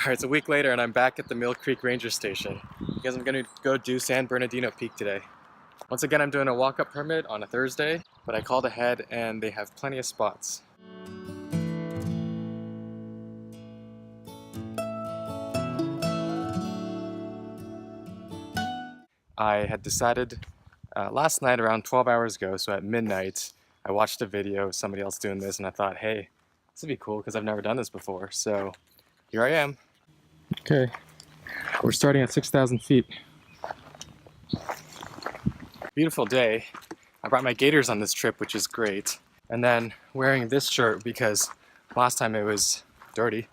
Alright, it's a week later and I'm back at the Mill Creek Ranger Station because I'm gonna go do San Bernardino Peak today. Once again, I'm doing a walk-up permit on a Thursday, but I called ahead and they have plenty of spots. I had decided last night around 12 hours ago, so at midnight, I watched a video of somebody else doing this and I thought, hey, this would be cool because I've never done this before, so here I am. Okay, we're starting at 6,000 feet. Beautiful day. I brought my gaiters on this trip, which is great. And then wearing this shirt because last time it was dirty.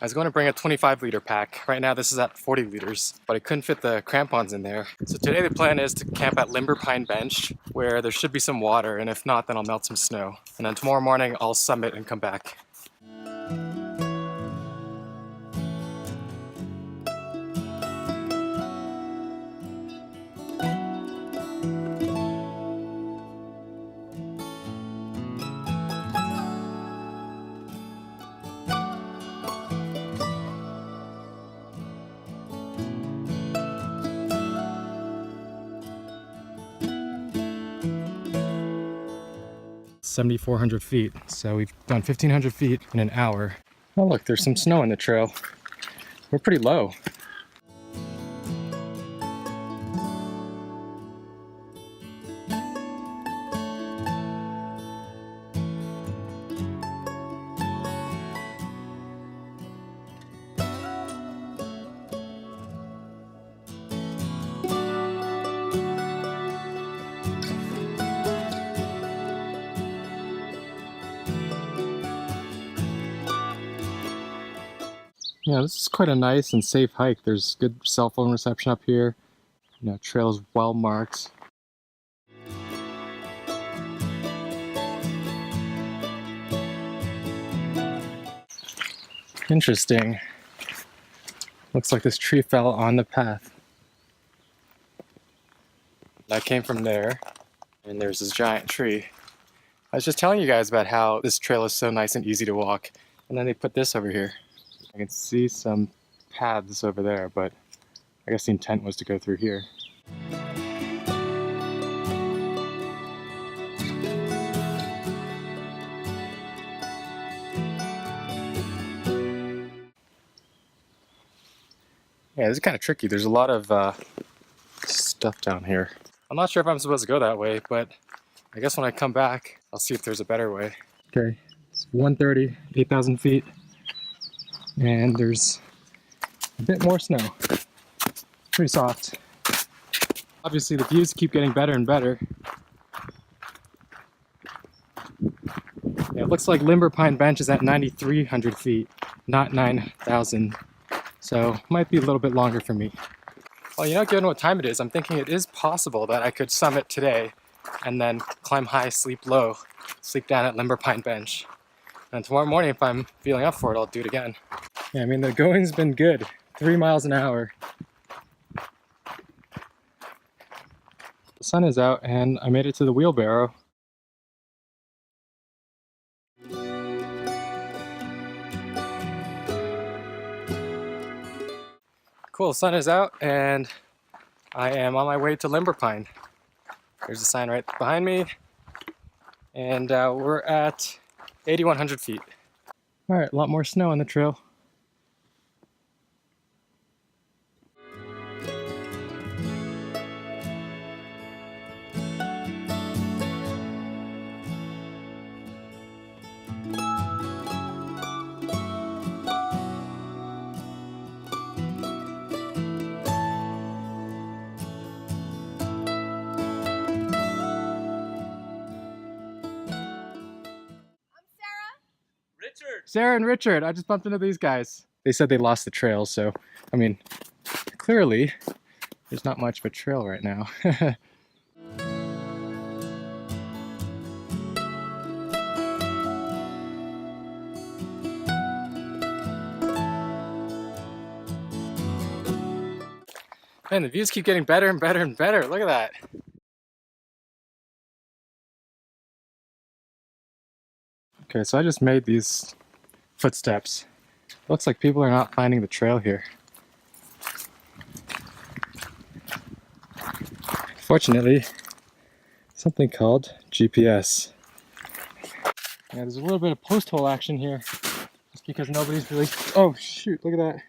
I was going to bring a 25-liter pack. Right now this is at 40 liters, but I couldn't fit the crampons in there. So today the plan is to camp at Limber Pine Bench, where there should be some water, and if not, then I'll melt some snow. And then tomorrow morning I'll summit and come back. 7,400 feet, so we've done 1,500 feet in an hour. Oh look, there's some snow on the trail. We're pretty low. Yeah, this is quite a nice and safe hike. There's good cell phone reception up here. You know, trail's well marked. Interesting. Looks like this tree fell on the path. That came from there, and there's this giant tree. I was just telling you guys about how this trail is so nice and easy to walk, and then they put this over here. I can see some paths over there, but I guess the intent was to go through here. Yeah, this is kind of tricky. There's a lot of stuff down here. I'm not sure if I'm supposed to go that way, but I guess when I come back, I'll see if there's a better way. Okay, it's 1:30, 8,000 feet. And there's a bit more snow. Pretty soft. Obviously the views keep getting better and better. Yeah, it looks like Limber Pine Bench is at 9,300 feet, not 9,000. So might be a little bit longer for me. Well, you know, given what time it is, I'm thinking it is possible that I could summit today and then climb high, sleep low, sleep down at Limber Pine Bench. And tomorrow morning, if I'm feeling up for it, I'll do it again. Yeah, I mean, the going's been good. 3 miles an hour. The sun is out and I made it to the wheelbarrow. Cool, the sun is out and I am on my way to Limber Pine. There's a sign right behind me. And we're at 8,100 feet. All right, a lot more snow on the trail. Sarah and Richard, I just bumped into these guys. They said they lost the trail, so, I mean, clearly, there's not much of a trail right now. Man, the views keep getting better and better and better. Look at that. Okay, so I just made these footsteps Looks like people are not finding the trail here. Fortunately, something called GPS. Yeah, there's a little bit of post hole action here, just because nobody's really. Oh shoot! Look at that.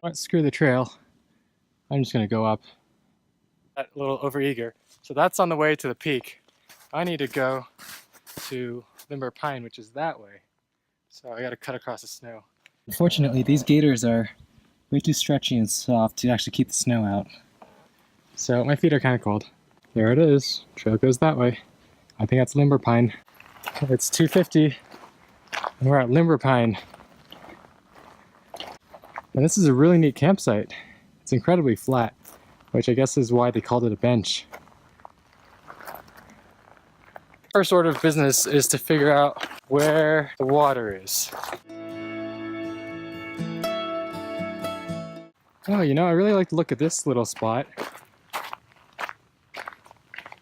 Let's screw the trail. I'm just gonna go up. A little overeager. So that's on the way to the peak. I need to go to Limber Pine, which is that way. So I gotta cut across the snow. Unfortunately, these gaiters are way too stretchy and soft to actually keep the snow out. So my feet are kind of cold. There it is. Trail goes that way. I think that's Limber Pine. It's 2:50 and we're at Limber Pine. And this is a really neat campsite. It's incredibly flat, which I guess is why they called it a bench. First order of business is to figure out where the water is. Oh, you know, I really like to look at this little spot.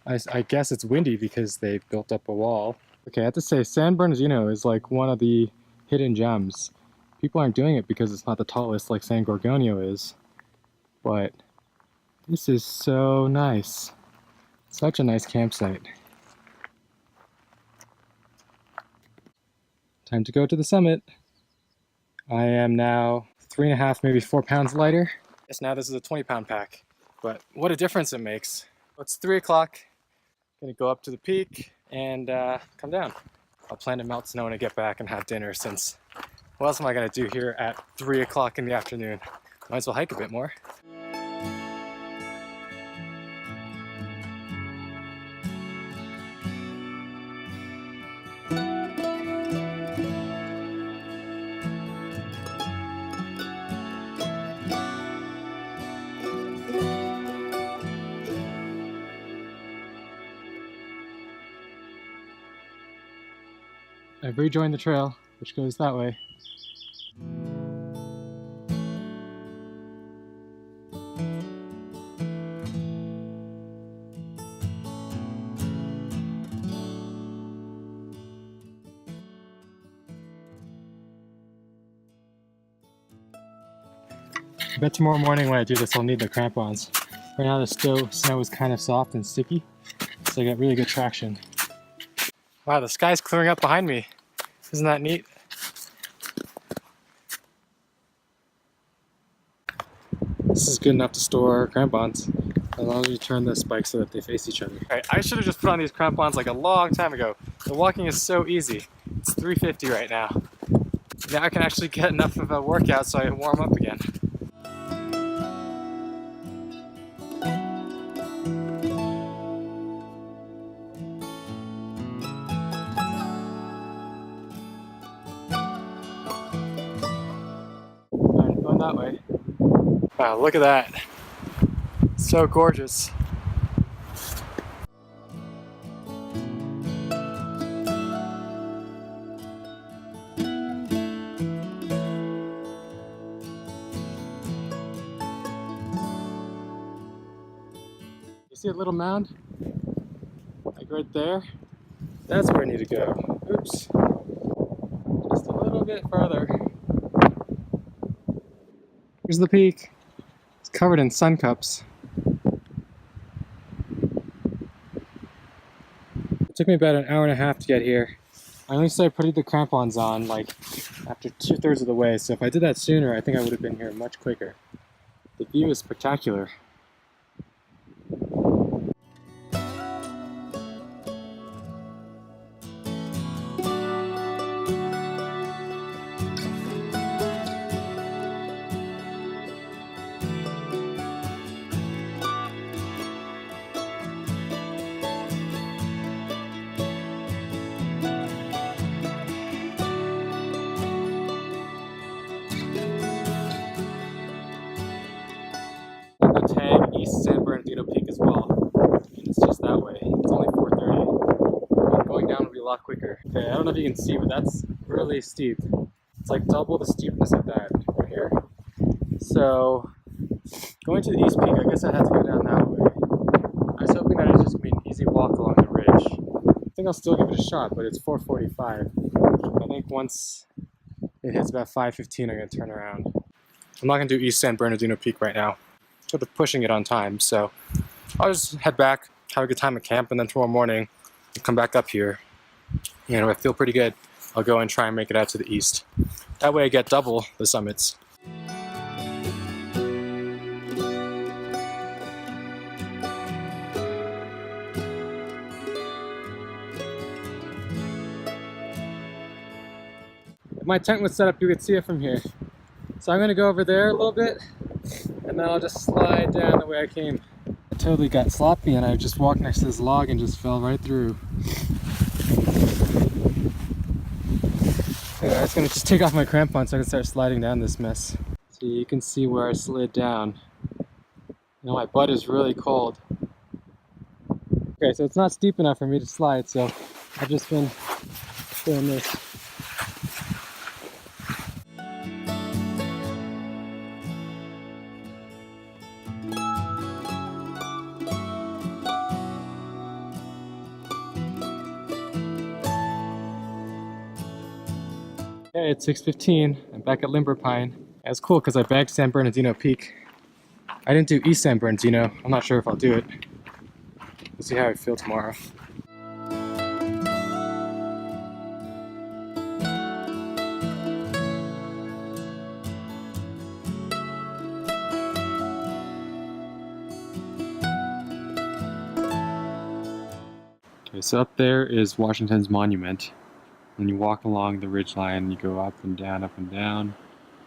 I guess it's windy because they built up a wall. Okay, I have to say, San Bernardino is like one of the hidden gems. People aren't doing it because it's not the tallest like San Gorgonio is. But this is so nice. Such a nice campsite. Time to go to the summit. I am now 3.5, maybe 4 pounds lighter. Yes, now this is a 20-pound pack. But what a difference it makes. It's 3 o'clock. Gonna go up to the peak and come down. I'll plan to melt snow when I get back and have dinner, since what else am I gonna do here at 3 o'clock in the afternoon? Might as well hike a bit more. I've rejoined the trail, which goes that way. I bet tomorrow morning when I do this I'll need the crampons. Right now the snow is kind of soft and sticky, so I got really good traction. Wow, the sky's clearing up behind me. Isn't that neat? This is good enough to store crampons, as long as you turn the spikes so that they face each other. Alright, I should have just put on these crampons like a long time ago. The walking is so easy. It's 3:50 right now. Now I can actually get enough of a workout so I can warm up again. Alright, going that way. Wow, look at that. So gorgeous. You see a little mound? Like right there? That's where I need to go. Oops. Just a little bit further. Here's the peak. It's covered in sun cups. It took me about 1.5 hours to get here. I only started putting the crampons on like after 2/3 of the way, so if I did that sooner, I think I would have been here much quicker. The view is spectacular. don't know if you can see, but that's really steep. It's like double the steepness of that right here. So going to the East Peak, I guess I had to go down that way. I was hoping that it was just gonna be an easy walk along the ridge. I think I'll still give it a shot, but it's 4:45. I think once it hits about 5:15, I'm gonna turn around. I'm not gonna do East San Bernardino Peak right now. Sort of pushing it on time, so I'll just head back, have a good time at camp, and then tomorrow morning I'll come back up here. You know, I feel pretty good. I'll go and try and make it out to the east. That way I get double the summits. If my tent was set up, you could see it from here. So I'm gonna go over there a little bit, and then I'll just slide down the way I came. I totally got sloppy and I just walked next to this log and just fell right through. Okay, I was gonna just take off my crampons so I can start sliding down this mess. So you can see where I slid down. You know, my butt is really cold. Okay, so it's not steep enough for me to slide, so I've just been doing this. Okay, it's 6:15. I'm back at Limber Pine. It's cool because I bagged San Bernardino Peak. I didn't do East San Bernardino. I'm not sure if I'll do it. We'll see how I feel tomorrow. Okay, so up there is Washington's Monument. And you walk along the ridge line, you go up and down,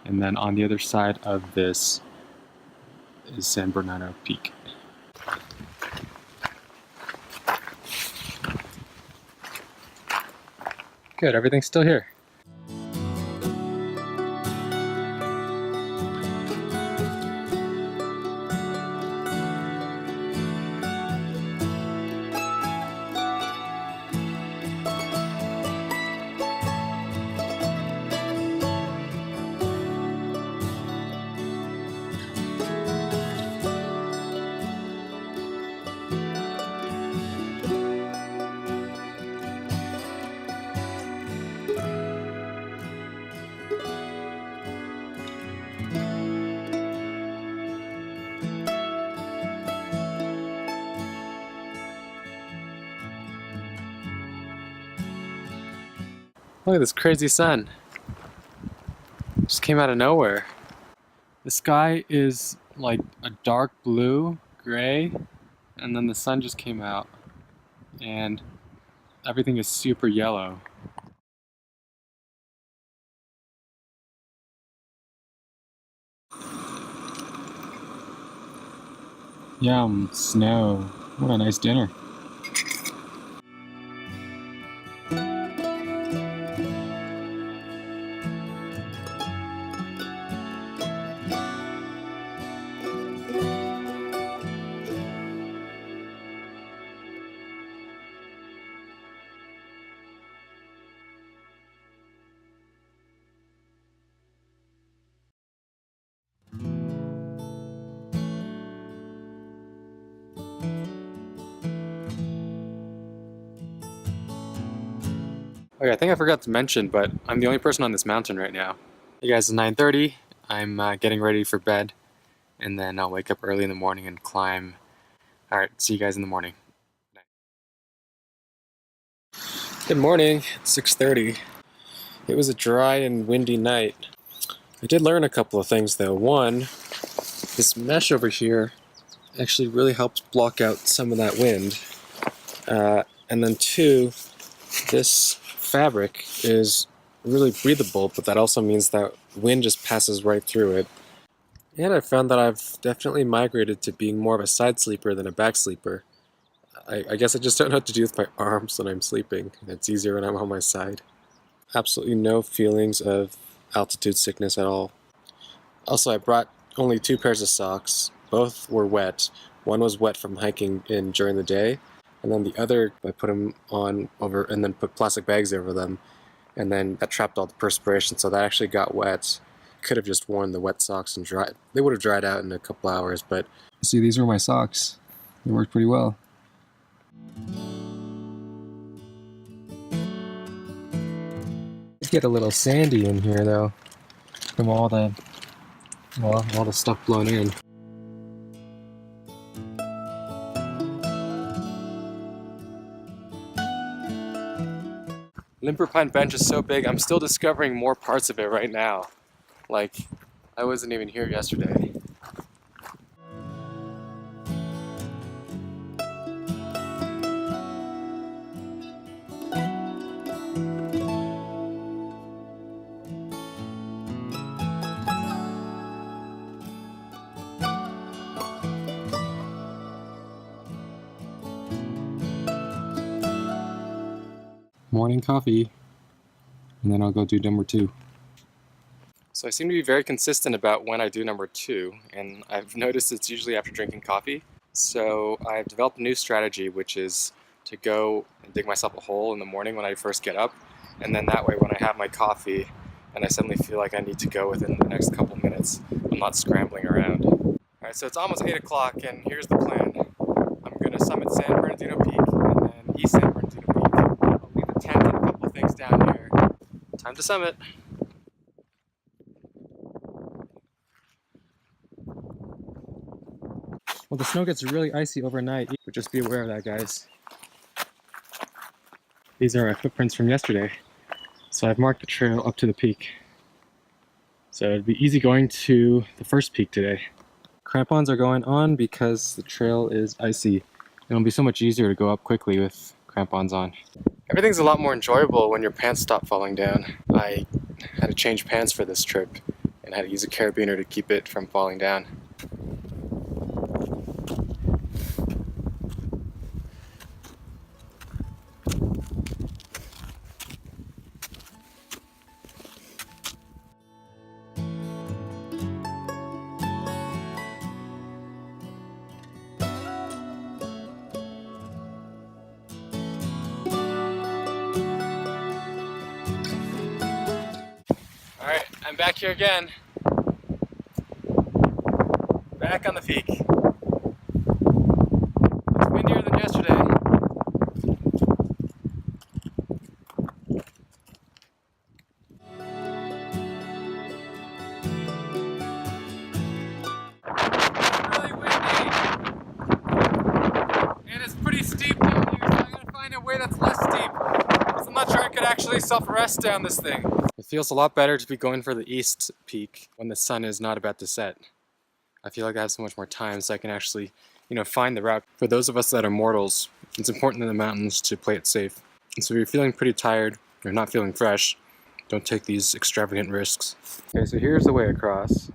and then on the other side of this is San Bernardino Peak. Good, everything's still here. Look at this crazy sun. Just came out of nowhere. The sky is like a dark blue, gray, and then the sun just came out and everything is super yellow. Yum, snow. What a nice dinner. Okay, I think I forgot to mention, but I'm the only person on this mountain right now. Hey guys, it's 9:30. I'm getting ready for bed, and then I'll wake up early in the morning and climb. Alright, see you guys in the morning. Good morning, it's 6:30. It was a dry and windy night. I did learn a couple of things though. One, this mesh over here actually really helps block out some of that wind. And then two, this fabric is really breathable, but that also means that wind just passes right through it. And I found that I've definitely migrated to being more of a side sleeper than a back sleeper. I guess I just don't know what to do with my arms when I'm sleeping. It's easier when I'm on my side. Absolutely no feelings of altitude sickness at all. Also, I brought only 2 pairs of socks. Both were wet. One was wet from hiking in during the day, and then the other I put them on over and then put plastic bags over them, and then that trapped all the perspiration, so that actually got wet. Could have just worn the wet socks and dried. They would have dried out in a couple hours, but see, these were my socks. They worked pretty well. Let's get a little sandy in here though, from all the stuff blown in. Limper Pine bench is so big, I'm still discovering more parts of it right now. Like, I wasn't even here yesterday. Morning coffee, and then I'll go do number 2. So I seem to be very consistent about when I do number 2, and I've noticed it's usually after drinking coffee. So I've developed a new strategy, which is to go and dig myself a hole in the morning when I first get up, and then that way when I have my coffee and I suddenly feel like I need to go within the next couple minutes, I'm not scrambling around. Alright, so it's almost 8 o'clock, and here's the plan. I'm going to summit San Bernardino Peak, and then East San Bernardino Peak. I'll leave a tent and a couple of things down here. Time to summit. Well, the snow gets really icy overnight, but just be aware of that, guys. These are our footprints from yesterday. So I've marked the trail up to the peak. So it'd be easy going to the first peak today. Crampons are going on because the trail is icy. It'll be so much easier to go up quickly with crampons on. Everything's a lot more enjoyable when your pants stop falling down. I had to change pants for this trip and had to use a carabiner to keep it from falling down. Alright, I'm back here again. Back on the peak. It's windier than yesterday. Really windy. And it's pretty steep down here, so I'm gonna find a way that's less steep. Because I'm not sure I could actually self-rest down this thing. It feels a lot better to be going for the east peak when the sun is not about to set. I feel like I have so much more time, so I can actually, find the route. For those of us that are mortals, it's important in the mountains to play it safe. And so if you're feeling pretty tired or not feeling fresh, don't take these extravagant risks. Okay, so here's the way across.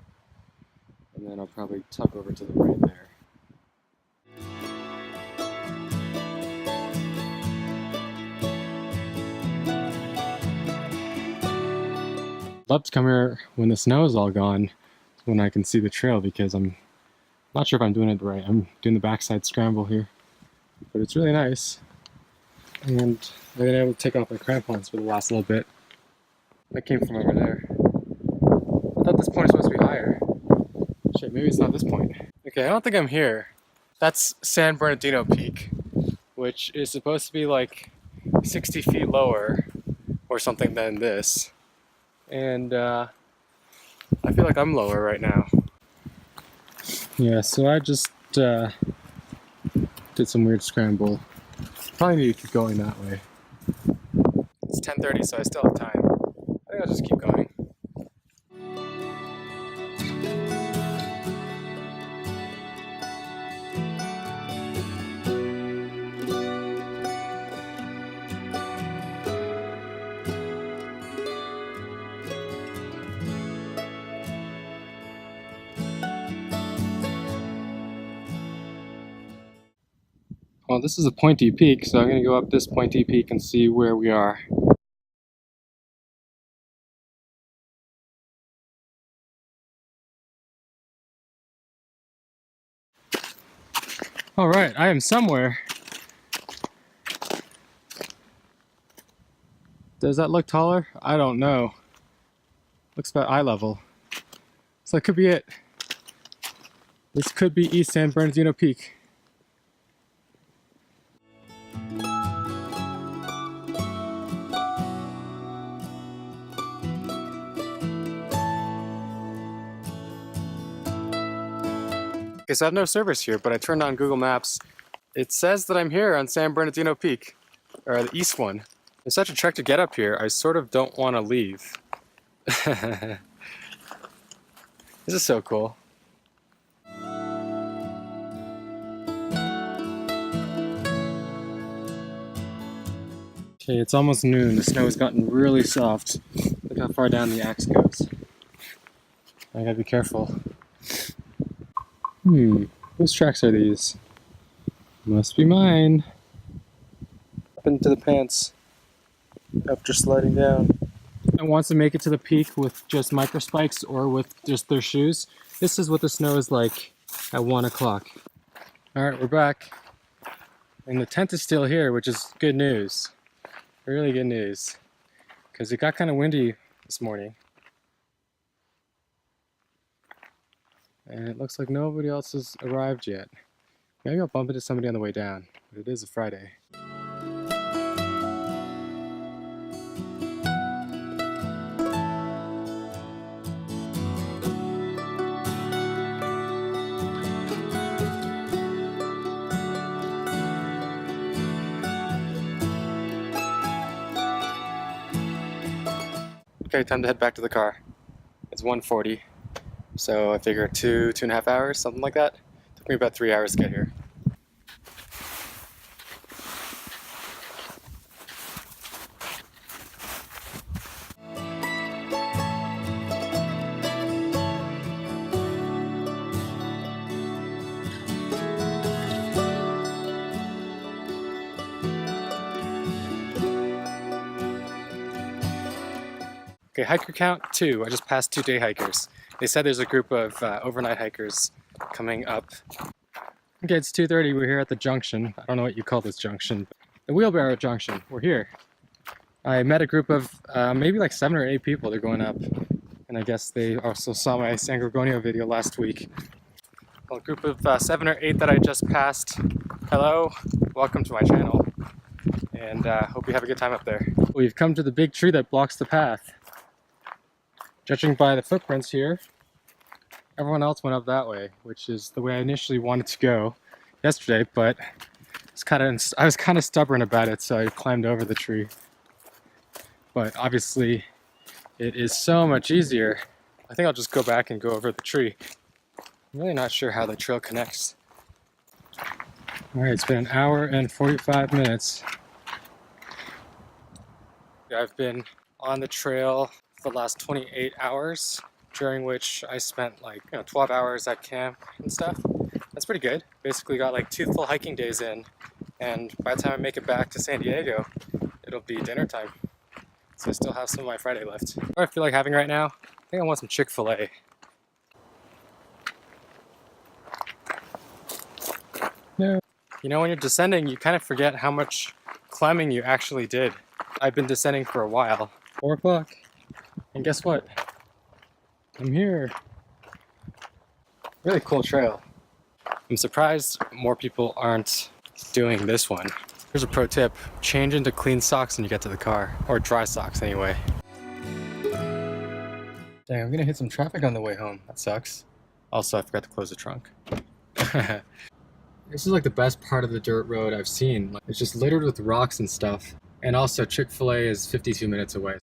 And then I'll probably tuck over to the right there. Love to come here when the snow is all gone, when I can see the trail, because I'm not sure if I'm doing it right. I'm doing the backside scramble here, but it's really nice. And I've been able to take off my crampons for the last little bit. That came from over there. I thought this point was supposed to be higher. Shit, maybe it's not this point. Okay, I don't think I'm here. That's San Bernardino Peak, which is supposed to be like 60 feet lower or something than this. And I feel like I'm lower right now. Yeah, so I just did some weird scramble. Probably need to keep going that way. It's 10:30, so I still have time. I think I'll just keep going. Well, this is a pointy peak, so I'm going to go up this pointy peak and see where we are. Alright, I am somewhere. Does that look taller? I don't know. Looks about eye level. So that could be it. This could be East San Bernardino Peak. Okay, so I have no service here, but I turned on Google Maps. It says that I'm here on San Bernardino Peak, or the east one. It's such a trek to get up here, I sort of don't want to leave. This is so cool. Okay, it's almost noon. The snow has gotten really soft. Look how far down the axe goes. I gotta be careful. Whose tracks are these? Must be mine. Up into the pants. After sliding down. And wants to make it to the peak with just micro spikes or with just their shoes. This is what the snow is like at 1 o'clock. Alright, we're back. And the tent is still here, which is good news. Really good news. Because it got kind of windy this morning. And it looks like nobody else has arrived yet. Maybe I'll bump into somebody on the way down, but it is a Friday. Okay, time to head back to the car. It's 1:40. So I figure 2.5 hours, something like that. Took me about 3 hours to get here. Okay, hiker count 2. I just passed 2 day hikers. They said there's a group of overnight hikers coming up. Okay, it's 2:30. We're here at the junction. I don't know what you call this junction. The wheelbarrow junction. We're here. I met a group of maybe like 7 or 8 people. They're going up. And I guess they also saw my San Gorgonio video last week. Well, a group of 7 or 8 that I just passed. Hello, welcome to my channel. And hope you have a good time up there. We've come to the big tree that blocks the path. Judging by the footprints here, everyone else went up that way, which is the way I initially wanted to go yesterday, but I was kind of stubborn about it, so I climbed over the tree. But obviously, it is so much easier. I think I'll just go back and go over the tree. I'm really not sure how the trail connects. Alright, it's been 1 hour and 45 minutes. I've been on the trail for the last 28 hours, during which I spent like 12 hours at camp and stuff. That's pretty good. Basically got like 2 full hiking days in, and by the time I make it back to San Diego, it'll be dinner time. So I still have some of my Friday left. What I feel like having right now, I think I want some Chick-fil-A. No. You know, when you're descending, you kind of forget how much climbing you actually did. I've been descending for a while. 4 o'clock. And guess what? I'm here. Really cool trail. I'm surprised more people aren't doing this one. Here's a pro tip. Change into clean socks when you get to the car. Or dry socks anyway. Dang, I'm gonna hit some traffic on the way home. That sucks. Also, I forgot to close the trunk. This is like the best part of the dirt road I've seen. It's just littered with rocks and stuff. And also, Chick-fil-A is 52 minutes away.